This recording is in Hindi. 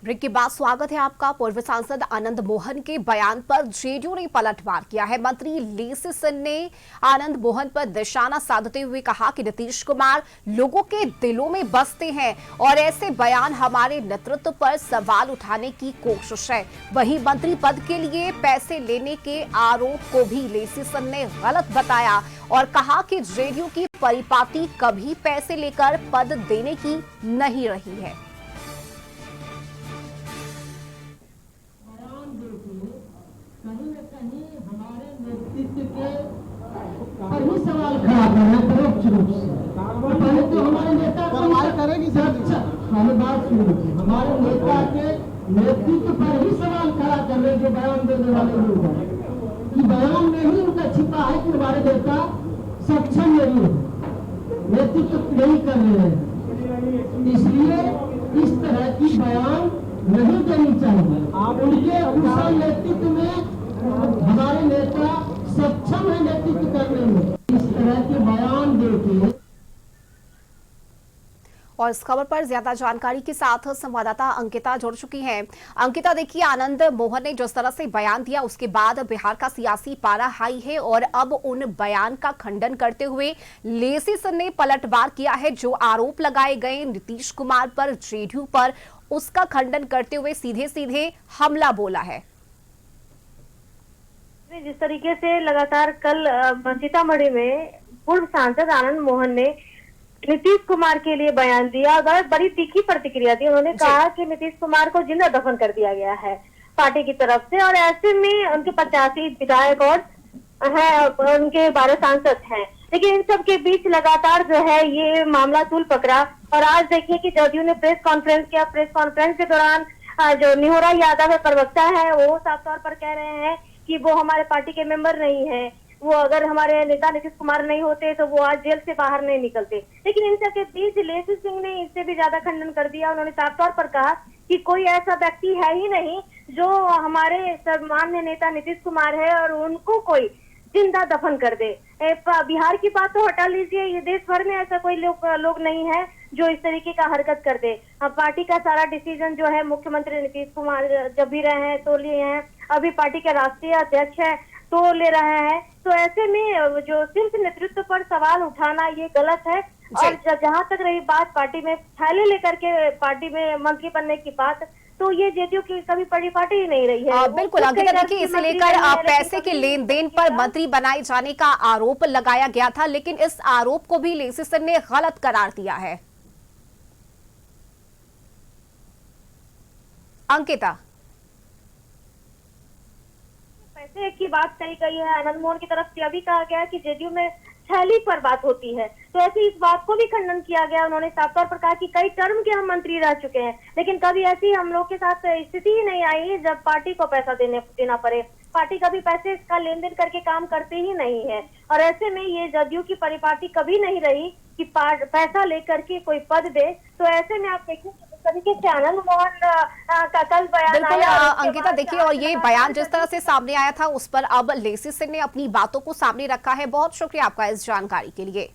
ब्रेक के बाद स्वागत है आपका। पूर्व सांसद आनंद मोहन के बयान पर जेडीयू ने पलटवार किया है। मंत्री लेसी सिंह ने आनंद मोहन पर निशाना साधते हुए कहा कि नीतीश कुमार लोगों के दिलों में बसते हैं और ऐसे बयान हमारे नेतृत्व पर सवाल उठाने की कोशिश है। वहीं मंत्री पद के लिए पैसे लेने के आरोप को भी लेसी सिंह ने गलत बताया और कहा कि जेडीयू की परिपाटी कभी पैसे लेकर पद देने की नहीं रही है। कहीं न कहीं हमारे नेतृत्व के पर ही सवाल खड़ा कर रहे हैं परोक्ष रूप से। पहले तो हमारे नेता करेगी बात सुनो, हमारे नेता के नेतृत्व पर ही सवाल खड़ा कर रहे जो बयान देने वाले लोग हैं कि बयान में ही उनका छिपा है कि हमारे नेता सक्षम नहीं है, नेतृत्व नहीं कर रहे हैं। इसलिए इस तरह की बयान नहीं देनी चाहिए। आप उनके कुशल नेतृत्व में हमारे नेता सक्षम है नेतृत्व करने में। इस तरह के बयान देके और इस खबर पर ज्यादा जानकारी के साथ संवाददाता अंकिता जुड़ चुकी हैं। अंकिता, देखिए, आनंद मोहन ने जिस तरह से बयान दिया उसके बाद बिहार का सियासी पारा हाई है और अब उन बयान का खंडन करते हुए लेसी सिंह ने पलटवार किया है। जो आरोप लगाए गए नीतीश कुमार पर, जेडीयू पर, उसका खंडन करते हुए सीधे सीधे हमला बोला है। जिस तरीके से लगातार कल सीतामढ़ी में पूर्व सांसद आनंद मोहन ने नीतीश कुमार के लिए बयान दिया और बड़ी तीखी प्रतिक्रिया दी। उन्होंने कहा कि नीतीश कुमार को जिंदा दफन कर दिया गया है पार्टी की तरफ से और ऐसे में उनके 85 विधायक और है उनके 12 सांसद हैं। लेकिन इन सब के बीच लगातार जो है ये मामला तूल पकड़ा और आज देखिए कि जदयू ने प्रेस कॉन्फ्रेंस किया। प्रेस कॉन्फ्रेंस के दौरान जो निहोरा यादव प्रवक्ता है वो साफ तौर पर कह रहे हैं कि वो हमारे पार्टी के मेंबर नहीं है। वो अगर हमारे नेता नीतीश कुमार नहीं होते तो वो आज जेल से बाहर नहीं निकलते। लेकिन इन सब के बीच लेसी सिंह ने इससे भी ज्यादा खंडन कर दिया। उन्होंने साफ तौर पर कहा कि कोई ऐसा व्यक्ति है ही नहीं जो हमारे सम्मान्य नेता नीतीश कुमार है और उनको कोई जिंदा दफन कर दे। बिहार की बात तो हटा लीजिए, ये देश भर में ऐसा कोई लोग नहीं है जो इस तरीके का हरकत कर दे। अब पार्टी का सारा डिसीजन जो है मुख्यमंत्री नीतीश कुमार जब भी रहे हैं तो लिए हैं, अभी पार्टी के राष्ट्रीय अध्यक्ष है तो ले रहे हैं। तो ऐसे में जो सिर्फ नेतृत्व पर सवाल उठाना ये गलत है। और जहां तक रही बात पार्टी में थैले लेकर के पार्टी में मंत्री बनने की बात, तो ये जेडीयू की कभी परिपाटी ही नहीं रही है। बिल्कुल अंकिता, देखिए, इसे लेकर पैसे के लेन देन पर मंत्री बनाए जाने का आरोप लगाया गया था, लेकिन इस आरोप को भी लेसी सिंह ने गलत करार दिया है। अंकिता, पैसे की बात कही गई है। आनंद मोहन की तरफ से अभी कहा गया कि जेडीयू में थैली पर बात होती है, तो ऐसे इस बात को भी खंडन किया गया। उन्होंने साफ तौर पर कहा कि कई टर्म के हम मंत्री रह चुके हैं, लेकिन कभी ऐसी हम लोग के साथ स्थिति ही नहीं आई जब पार्टी को पैसा देना पड़े। पार्टी कभी पैसे का लेन देन करके काम करते ही नहीं है और ऐसे में ये जदयू की परिपाटी कभी नहीं रही कि पैसा लेकर के कोई पद दे। तो ऐसे में आप देखिए तरीके से आनंद मोहन का कल बयान बिल्कुल आया। अंकिता, देखिए, और ये बयान जिस तरह से सामने आया था उस पर अब लेसी सिंह ने अपनी बातों को सामने रखा है। बहुत शुक्रिया आपका इस जानकारी के लिए।